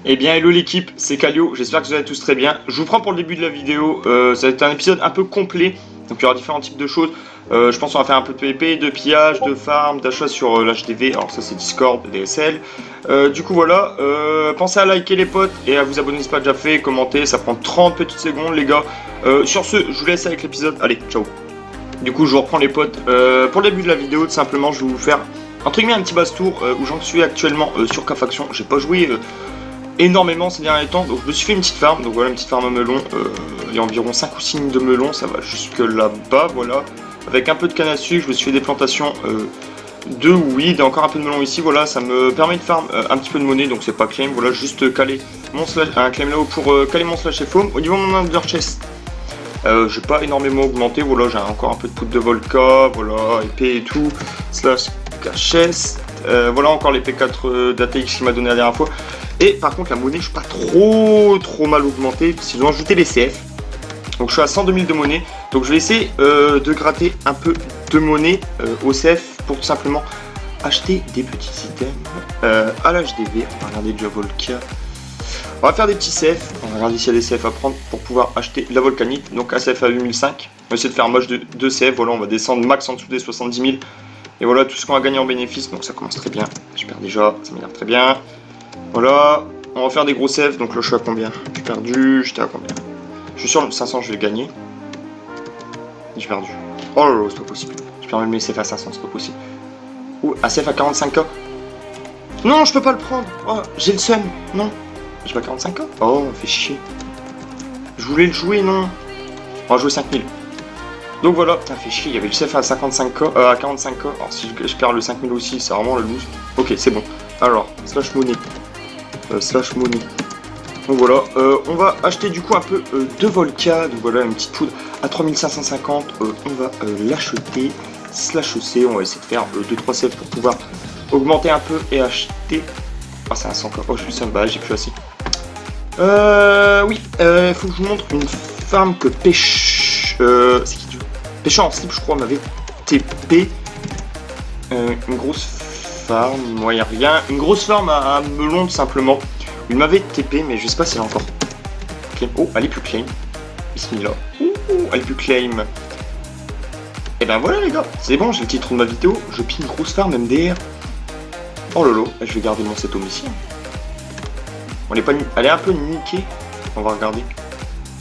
Eh bien hello l'équipe, c'est Calio, j'espère que vous allez tous très bien. Je vous prends pour le début de la vidéo, ça va être un épisode un peu complet, donc il y aura différents types de choses. Je pense qu'on va faire un peu de PvP, de pillage, de farm, d'achat sur l'HDV, alors ça c'est Discord, DSL. Du coup voilà, pensez à liker les potes et à vous abonner si ce n'est pas déjà fait, commenter, ça prend 30 petites secondes les gars. Sur ce, je vous laisse avec l'épisode, allez, ciao. Du coup je vous reprends les potes, pour le début de la vidéo, tout simplement je vais vous faire entre guillemets un petit basse-tour où j'en suis actuellement sur K-Faction. J'ai pas joué énormément ces derniers temps, donc je me suis fait une petite farm, donc voilà une petite farm à melon, il y a environ 5 ou 6 lignes de melon, ça va jusque là-bas, voilà, avec un peu de canne à sucre, je me suis fait des plantations de weed, et encore un peu de melon ici, voilà, ça me permet de farm un petit peu de monnaie, donc c'est pas claim, voilà, juste caler mon slash, un claim là-haut pour caler mon slash et foam. Au niveau de mon under chest, j'ai pas énormément augmenté, voilà, j'ai encore un peu de poudre de Volca, voilà, épée et tout, slash chest, voilà encore les P4 d'ATX qu'il m'a donné la dernière fois. Et par contre la monnaie je suis pas trop mal augmenté parce qu'ils ont ajouté les CF. Donc je suis à 102 000 de monnaie. Donc je vais essayer de gratter un peu de monnaie au CF pour tout simplement acheter des petits items à l'HDV. On va regarder déjà Volca. On va faire des petits CF. On va regarder s'il y a des CF à prendre pour pouvoir acheter la volcanite. Donc ACF à 8005. On va essayer de faire un match de CF. Voilà, on va descendre max en dessous des 70 000. Et voilà tout ce qu'on va gagner en bénéfice. Donc ça commence très bien. Je perds déjà, ça m'énerve très bien. Voilà, on va faire des gros CF, donc là je suis à combien? J'ai perdu, j'étais à combien? Je suis sûr le 500 je vais gagner. J'ai perdu. Oh là là, c'est pas possible. J'ai perdu mes CF à 500, c'est pas possible. Ouh, un CF à 45k. Non, je peux pas le prendre. Oh, j'ai le seum. Non, j'ai pas 45k. Oh, fait chier. Je voulais le jouer, non. On va jouer 5000. Donc voilà, ça fait chier, il y avait le CF à 55k, à 45k. Alors si je perds le 5000 aussi, c'est vraiment le lose. Ok, c'est bon. Alors, slash monnaie. Slash monnaie. Donc voilà, on va acheter du coup un peu de Volca, donc voilà une petite poudre à 3550, on va l'acheter, slash C, on va essayer de faire 2-3 CF pour pouvoir augmenter un peu et acheter, ah c'est un 100k, oh je suis seul, bah j'ai plus assez. Oui, faut que je vous montre une farm que pêche, c'est qui pêcheur en slip je crois m'avait TP, une grosse farm, moi y a rien, une grosse farm à melon tout simplement. Il m'avait TP mais je sais pas si elle a encore claim. Oh, elle est plus claim. Bismillah. Ouh, elle est plus claim. Et ben voilà les gars, c'est bon, j'ai le titre de ma vidéo, je pille une grosse farm MDR. Oh lolo, je vais garder mon set home ici. On est pas, elle est un peu niquée, on va regarder.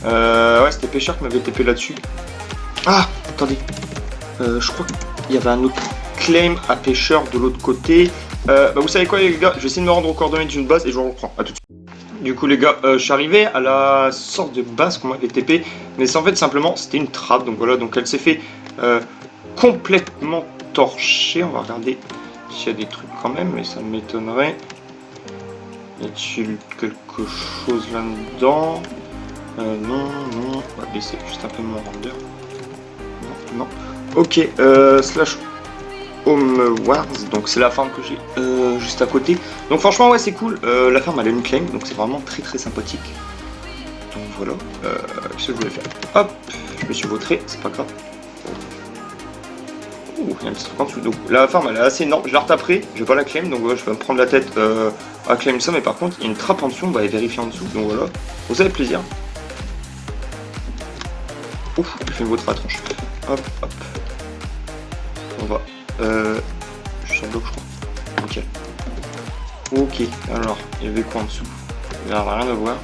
Ouais, c'était pêcheur qui m'avait TP là-dessus. Ah, attendez, je crois qu'il y avait un autre claim à pêcheur de l'autre côté. Bah vous savez quoi les gars, je vais essayer de me rendre aux coordonnées d'une base et je vous reprends, à tout de suite. Du coup les gars, je suis arrivé à la sorte de base qu'on m'avait TP, mais c'est en fait simplement, c'était une trappe, donc voilà, donc elle s'est fait complètement torcher. On va regarder s'il y a des trucs quand même, mais ça m'étonnerait. Y a-t-il quelque chose là-dedans? Non, on va baisser juste un peu mon render. Non. Ok, slash Home Wars, donc c'est la farm que j'ai juste à côté. Donc franchement ouais c'est cool, la farm elle a une claim, donc c'est vraiment très sympathique. Donc voilà, qu'est-ce que je voulais faire? Hop, je me suis vautré, c'est pas grave. Ouh, il y a un petit truc en dessous, donc la farm elle est assez énorme, je la retaperai, je vais pas la claim, donc voilà, je vais me prendre la tête à claim ça, mais par contre il y a une trappe en dessous, on va aller vérifier en dessous, donc voilà, vous avez plaisir. Ouf, j'ai fait une vautre à la tronche. Hop. On va... je suis sur le bloc je crois. Nickel. Ok, alors, il y avait quoi en dessous? Il n'y a rien à voir.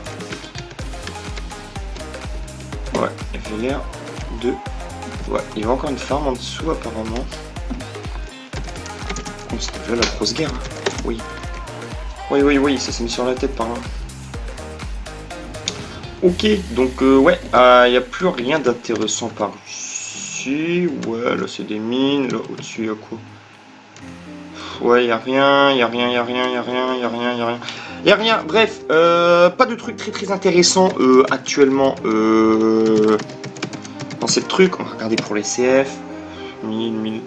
Ouais, il y avait l'air de... Ouais, il y avait encore une farm en dessous apparemment. Oh, c'était déjà la grosse guerre. Oui. Oui, ça s'est mis sur la tête par là. Ok, donc ouais, il n'y a plus rien d'intéressant par ici. Ouais, là c'est des mines, là au-dessus il y a quoi? Ouais, y a rien. Bref, pas de truc très intéressant actuellement dans ces trucs. On va regarder pour les CF. 1000.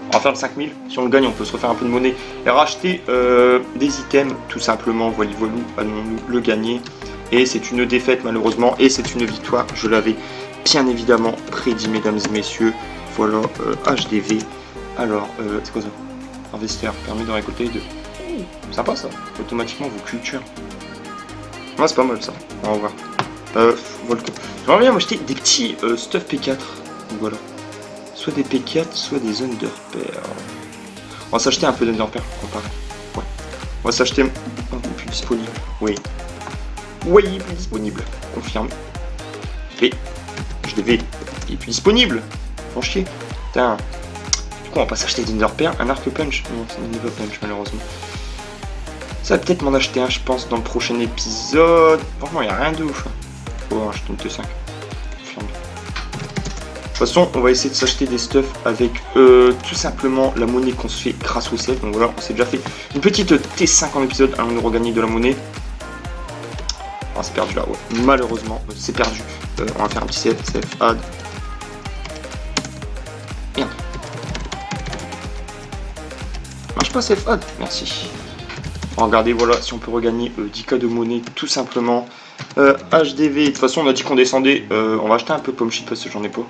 On va faire le 5000. Si on le gagne, on peut se refaire un peu de monnaie et racheter des items tout simplement. Voilou, allons-nous le gagner. Et c'est une défaite malheureusement. Et c'est une victoire. Je l'avais bien évidemment prédit, mesdames et messieurs. Voilà, HDV. Alors, c'est quoi ça? Investir permet de récolter de... Sympa ça. Automatiquement vos cultures. Ouais, c'est pas mal ça. On va voir. Volcan. J'aimerais bien m'acheter des petits stuff P4. Donc voilà. Soit des P4, soit des Underpearl. On va s'acheter un peu d'Underpearl pour comparer. Ouais. On va s'acheter. Oh, plus disponible. Oui. Oui, plus disponible. Confirme. V. HDV. Il est plus disponible. Faut chier. Putain. Du coup, on va pas s'acheter d'Underpearl. Un arc punch. Non, c'est un niveau punch, malheureusement. Ça va peut-être m'en acheter un, je pense, dans le prochain épisode. Franchement, il n'y a rien de ouf. Faut en acheter une T5. Confirme. De toute façon, on va essayer de s'acheter des stuffs avec tout simplement la monnaie qu'on se fait grâce au save. Donc voilà, on s'est déjà fait une petite T5 en épisode. On nous regagner de la monnaie. Oh, c'est perdu là, ouais. Malheureusement, c'est perdu. On va faire un petit save add. Merde. Marche pas save add. Merci. Regardez, voilà, si on peut regagner 10k de monnaie, tout simplement. HDV, de toute façon, on a dit qu'on descendait. On va acheter un peu de pomme shit parce que j'en ai pas.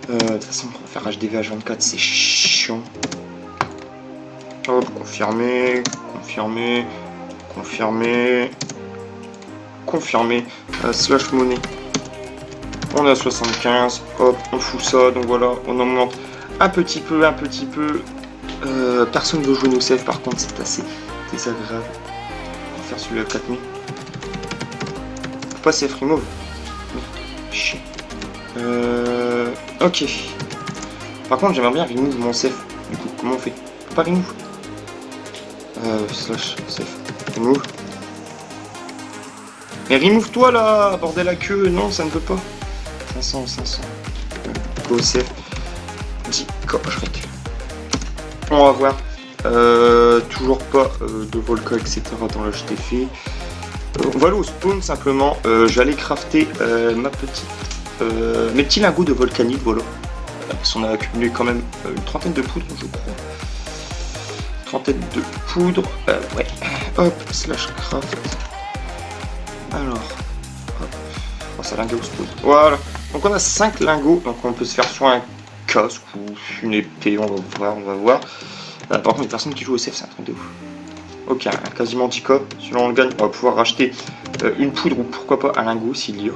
De toute façon, on va faire HDV H24, c'est chiant. Hop, confirmer, confirmer, confirmer, confirmer. Slash monnaie. On est à 75. Hop, on fout ça. Donc voilà, on augmente un petit peu, un petit peu. Personne ne veut jouer nos saves, par contre, c'est assez désagréable. On va faire celui-là 4000. Faut pas save remove. Chier. Ok. Par contre, j'aimerais bien remove mon save. Du coup, comment on fait? Faut pas remove. Slash save. Remove. Mais remove toi là, bordel à queue. Non, ça ne peut pas. 500, 500. Go save. 10 cocherettes. On va voir. Toujours pas de Volca, etc. dans le HTF. On va aller au spawn simplement. J'allais crafter mes petits lingots de volcanique, voilà. Parce qu'on a accumulé quand même une trentaine de poudres, je crois. Trentaine de poudres. Ouais. Hop, slash craft. Alors. Hop. Oh, ça lingot au spawn. Voilà. Donc on a 5 lingots. Donc on peut se faire soit un casque ou une épée. On va voir. Par contre, les personnes qui jouent au safe, c'est un truc de ouf. Ok, quasiment 10k. Si on le gagne, on va pouvoir racheter une poudre ou pourquoi pas un lingot s'il y a.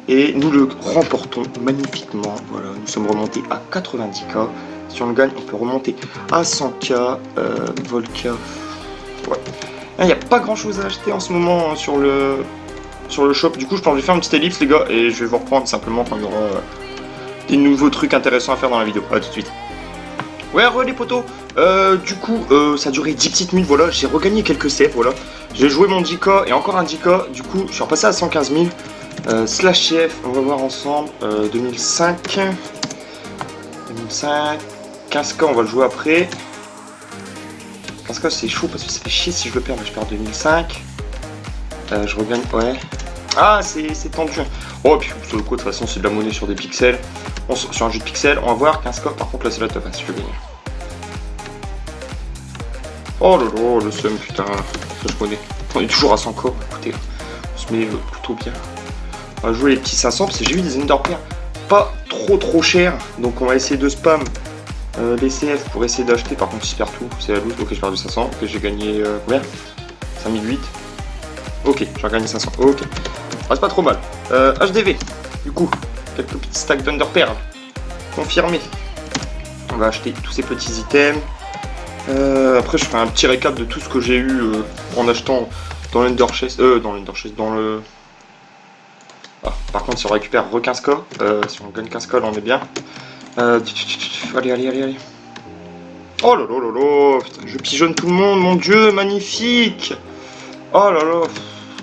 Et nous le remportons magnifiquement. Voilà, nous sommes remontés à 90k. Si on le gagne, on peut remonter à 100k. Volca. Ouais. Il n'y a pas grand chose à acheter en ce moment sur le shop. Du coup, je pense que je vais faire une petite ellipse, les gars. Et je vais vous reprendre simplement quand il y aura des nouveaux trucs intéressants à faire dans la vidéo. A tout de suite. Ouais, les potos. Du coup, ça a duré 10 petites minutes, voilà, j'ai regagné quelques saves, voilà. J'ai joué mon 10k et encore un 10k, du coup, je suis repassé à 115 000. Slash chef, on va voir ensemble, 2005. 2005. 15k, on va le jouer après. 15k, c'est chaud parce que ça fait chier si je le perds, mais je perds 2005. Je regagne, ouais. Ah, c'est tendu. Oh, puis sur le coup, de toute façon, c'est de la monnaie sur des pixels. Sur un jeu de pixels, on va voir 15k. Par contre, là, c'est la teuf, si je veux gagner. Oh là là, le seum, putain. Ça, je connais. On est toujours à 100k. Écoutez, on se met plutôt bien. On va jouer les petits 500 parce que j'ai vu des Underpearl pas trop cher. Donc, on va essayer de spam les CF pour essayer d'acheter. Par contre, je perds tout. C'est la loose. Ok, j'ai perdu 500. Ok, j'ai gagné combien 5008. Ok, j'ai gagné 500. Ok. Ah, c'est pas trop mal. HDV, du coup, quelques petits stacks d'Underpearl. Confirmé. On va acheter tous ces petits items. Après, je ferai un petit récap de tout ce que j'ai eu en achetant dans l'Underchest. Dans le. Ah, par contre, si on récupère 15k, si on gagne 15k, là on est bien. Allez. Oh là là là là, putain, je pigeonne tout le monde, mon dieu, magnifique. Oh là là,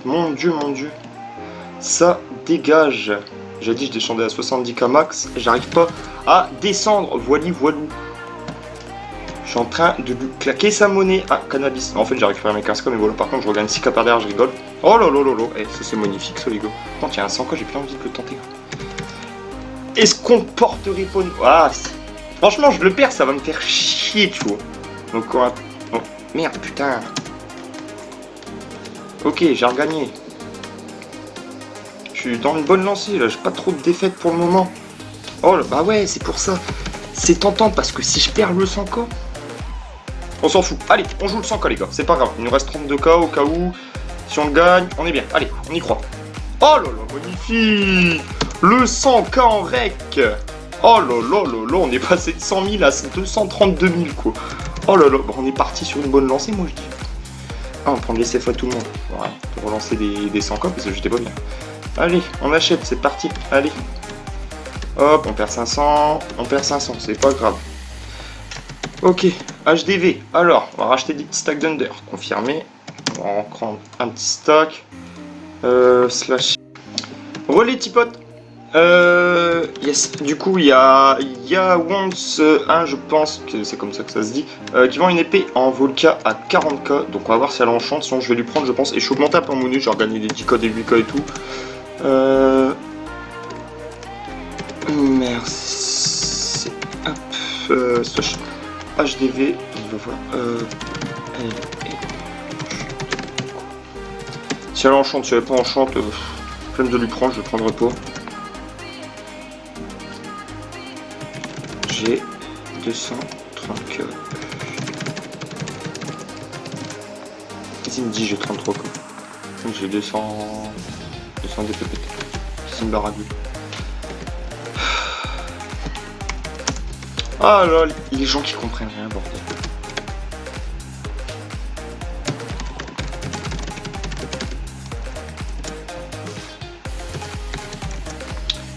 mon dieu. Ça dégage. J'ai dit je descendais à 70k max, j'arrive pas à descendre, voilou. Je suis en train de lui claquer sa monnaie. Ah, cannabis. En fait, j'ai récupéré mes 15k, mais voilà, par contre, je regagne 6k par derrière, je rigole. Oh là là là là, ça c'est magnifique, ça, les gars. Quand il y a un 100k, j'ai plus envie de le tenter. Est-ce qu'on porterait pas... Ah, franchement, je le perds, ça va me faire chier, tu vois. Donc, on va... Oh, merde, putain. Ok, j'ai regagné. Je suis dans une bonne lancée, là. J'ai pas trop de défaites pour le moment. Oh là, bah ouais, c'est pour ça. C'est tentant, parce que si je perds le 100k... On s'en fout. Allez, on joue le 100k, les gars. C'est pas grave. Il nous reste 32k au cas où. Si on le gagne, on est bien. Allez, on y croit. Oh là là, magnifique. Le 100K en rec. Oh là là là là, on est passé de 100 000 à 232 000 quoi. Oh là là, bon, on est parti sur une bonne lancée moi je dis. Ah, on prend les CF à tout le monde. Ouais, pour relancer des 100K parce que j'étais pas bien. Allez, on achète, c'est parti. Allez. Hop, on perd 500. On perd 500, c'est pas grave. Ok, HDV. Alors, on va racheter des petits stacks d'Under. Confirmé. On va en prendre un petit stack. Slash. Relais tipote. Yes. Du coup, il y a Once 1, je pense que c'est comme ça que ça se dit, qui vend une épée en Volca à 40K. Donc on va voir si elle enchante. Sinon, je vais lui prendre, je pense. Et je suis augmenté un peu en monnaie. J'ai regagné des 10K, des 8K et tout. Merci. Hop. Slash HDV. On va voir. Si elle enchante, si elle n'est pas enchante, flemme de lui prendre, je ne le prendrai pas. J'ai 230K. Ici il me dit j'ai 33 quoi. Donc j'ai 200 DPP. C'est une baragouille. Ah là, les gens qui comprennent rien, bordel.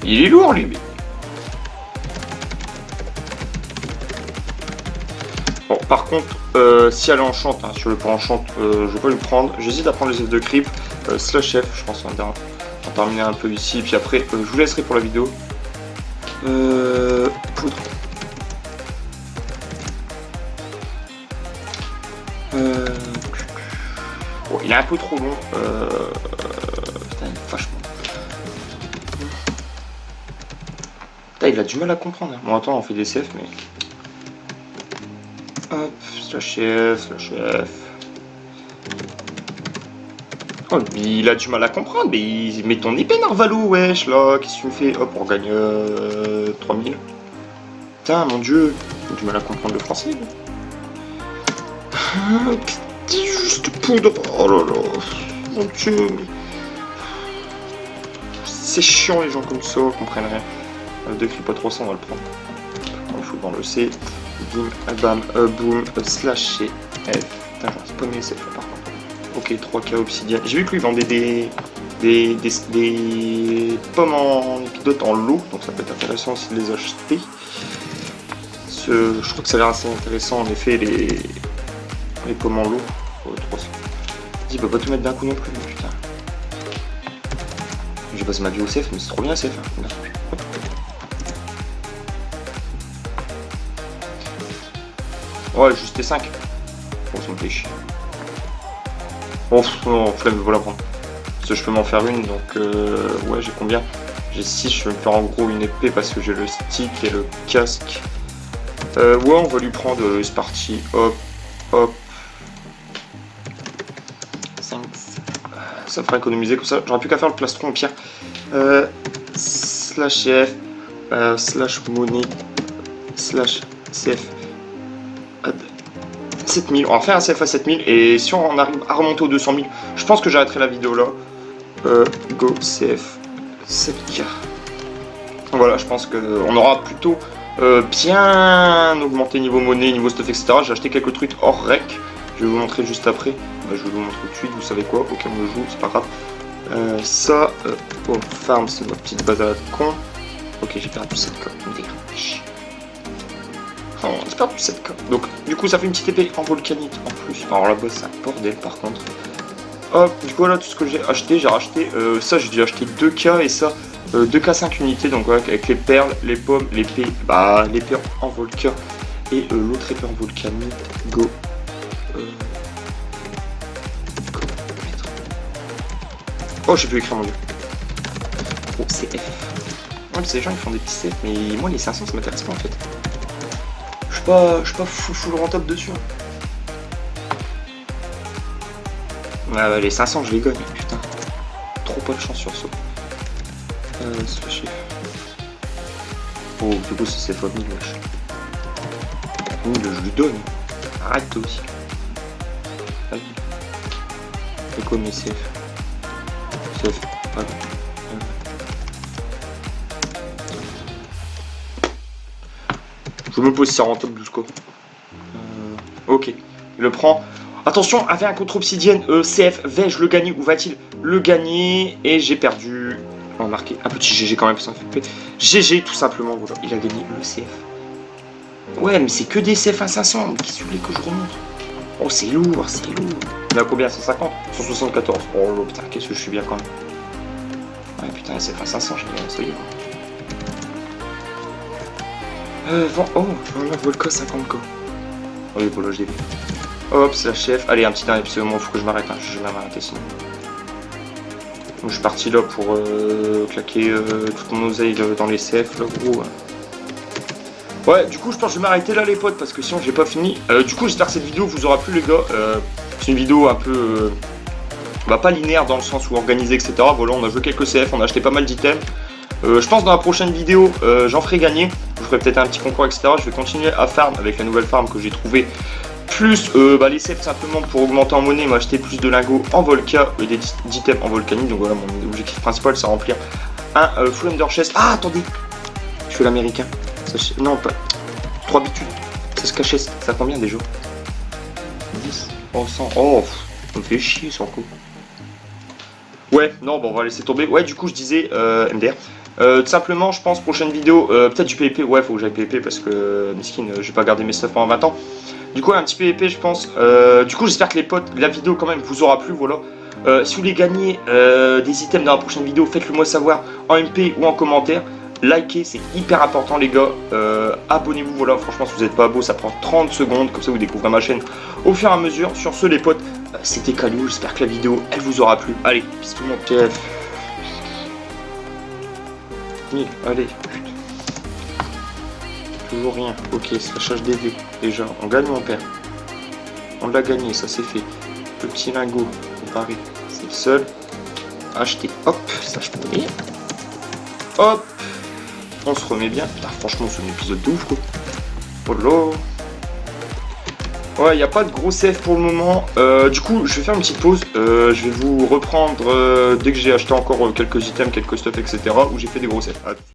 Il est lourd lui. Bon, par contre, si elle est enchante, hein, si je le prends enchante, je vais pas lui prendre. J'hésite à prendre les œufs de creep, slash F, je pense qu'on va terminer un peu ici, puis après, je vous laisserai pour la vidéo. Poudre. Bon, il est un peu trop long. Putain, vachement. Putain, il a du mal à comprendre. Hein. Bon, attends, on fait des CF, mais. Hop, slash F, slash F. Oh, il a du mal à comprendre, mais il met ton épée Narvalo, wesh, là, qu'est-ce que tu me fais? Hop, on gagne 3000. Putain, mon dieu, il a du mal à comprendre le français, lui. Petit juste poudre, oh là là, mon dieu. C'est chiant, les gens comme ça, comprennent rien. De cri pas 300, on va le prendre. On le fout dans le C. Bim, bam, boom, slash F. Putain, j'en sais pas mes SF là par contre. Ok, 3K obsidienne. J'ai vu que lui vendait des pommes en épidote en lot, donc ça peut être intéressant aussi de les acheter. Je trouve que ça a l'air assez intéressant en effet, les pommes en lot. Oh, 300. Il peut pas tout mettre d'un coup non plus, mais putain. J'ai passé ma vie au CF, mais c'est trop bien CF. Hein. Ouais, juste les 5. Bon, ça me fait chier. Oh, non, flemme, voilà prendre. Parce que je peux m'en faire une, donc ouais, j'ai combien? J'ai 6, je vais me faire en gros une épée parce que j'ai le stick et le casque. Ouais, on va lui prendre, c'est parti. Hop, hop. 5. Ça fera économiser comme ça. J'aurais plus qu'à faire le plastron au pire. Slash F, slash monnaie, slash CF. 7000, on va faire un CF à 7000 et si on arrive à remonter aux 200 000, je pense que j'arrêterai la vidéo là. Go CF 7K. Voilà, je pense qu'on aura plutôt bien augmenté niveau monnaie, niveau stuff, etc. J'ai acheté quelques trucs hors rec, je vais vous montrer juste après. Bah, je vais vous montrer tout de suite, vous savez quoi, aucun me joue, c'est pas grave. Ça, oh, farm, c'est ma petite base à la con. Ok, j'ai perdu 7K, me dégage. Oh, j'ai perdu 7K. Donc, du coup, ça fait une petite épée en volcanite en plus. Alors là-bas, c'est un bordel par contre. Hop, du coup, voilà tout ce que j'ai racheté. Ça, j'ai dû acheter 2K et ça, 2K 5 unités. Donc, ouais, avec les perles, les pommes, l'épée, bah, l'épée en volca et l'autre épée en volcanite. Go. Oh, j'ai pu écrire mon dieu. Oh, c'est F. Ouais, c'est les gens qui font des petits CF, mais moi, les 500, ça m'intéresse pas en fait. Je suis pas full rentable dessus. Ah bah les 500 je les gagne, putain. Trop pas de chance sur ça. Slash F. Oh, du coup c'est fois 1000 wesh. 1000 je lui donne. Arrête toi aussi. Allez. C'est quoi mes CF? CF. Ouais. Je me pose si c'est rentable du score. Ok, il le prend. Attention, avec un contre obsidienne, CF, vais-je le gagner ou va-t-il le gagner? Et j'ai perdu. On a marqué un petit GG quand même, ça me fait GG tout simplement, voilà, il a gagné le CF. Ouais, mais c'est que des CF à 500, qu'est-ce que tu voulais que je remonte? Oh, c'est lourd, c'est lourd. On a combien? 150? 174. Oh putain, qu'est-ce que je suis bien quand même. Ouais, putain, CF à 500, j'ai bien essayé. Oh, on a Volca 50K. Oui, voilà, je l'ai vu. Hop, c'est la chef. Allez, un petit dernier, parce que moi, faut que je m'arrête. Hein. Je vais m'arrêter sinon. Donc, je suis parti là pour claquer toute mon oseille dans les CF, là, gros. Ouais, du coup, je pense que je vais m'arrêter là, les potes, parce que sinon, j'ai pas fini. Du coup, j'espère que cette vidéo vous aura plu, les gars. C'est une vidéo un peu. Bah, pas linéaire dans le sens où organisée, etc. Voilà, on a joué quelques CF, on a acheté pas mal d'items. Je pense dans la prochaine vidéo, j'en ferai gagner. Je ferai peut-être un petit concours, etc. Je vais continuer à farm avec la nouvelle farm que j'ai trouvée. Plus les CF simplement pour augmenter en monnaie, m'acheter plus de lingots en Volca et des items en volcanique. Donc voilà, mon objectif principal, c'est remplir un full ender chest. Ah, attendez, je fais l'américain. Non, pas 3 habitudes. Ça se cachait, ça combien déjà? 10. Oh, 100. Oh, ça me fait chier, sans coup. Ouais, non, bon, on va laisser tomber. Ouais, du coup, je disais, MDR. Tout simplement, je pense, prochaine vidéo, peut-être du PvP. Ouais, faut que j'aille PvP parce que, miskin, je vais pas garder mes stuff pendant 20 ans. Du coup, un petit PvP, je pense. Du coup, j'espère que les potes, la vidéo quand même vous aura plu. Voilà. Si vous voulez gagner des items dans la prochaine vidéo, faites-le moi savoir en MP ou en commentaire. Likez, c'est hyper important, les gars. Abonnez-vous. Voilà, franchement, si vous n'êtes pas beau, ça prend 30 secondes. Comme ça, vous découvrez ma chaîne au fur et à mesure. Sur ce, les potes, c'était Caillou. J'espère que la vidéo, elle vous aura plu. Allez, peace tout le monde. Chef. Allez, putain. Toujours rien. Ok, slash HDV. Déjà, on gagne ou on perd? On l'a gagné, ça c'est fait. Le petit lingot, comparé, c'est le seul. Acheter, hop, ça je peux bien. Hop, on se remet bien. Putain, franchement, c'est un épisode de ouf, quoi. Oh là. Ouais, il n'y a pas de gros CF pour le moment. Du coup, je vais faire une petite pause. Je vais vous reprendre dès que j'ai acheté encore quelques items, quelques stuff, etc. Où j'ai fait des gros CF.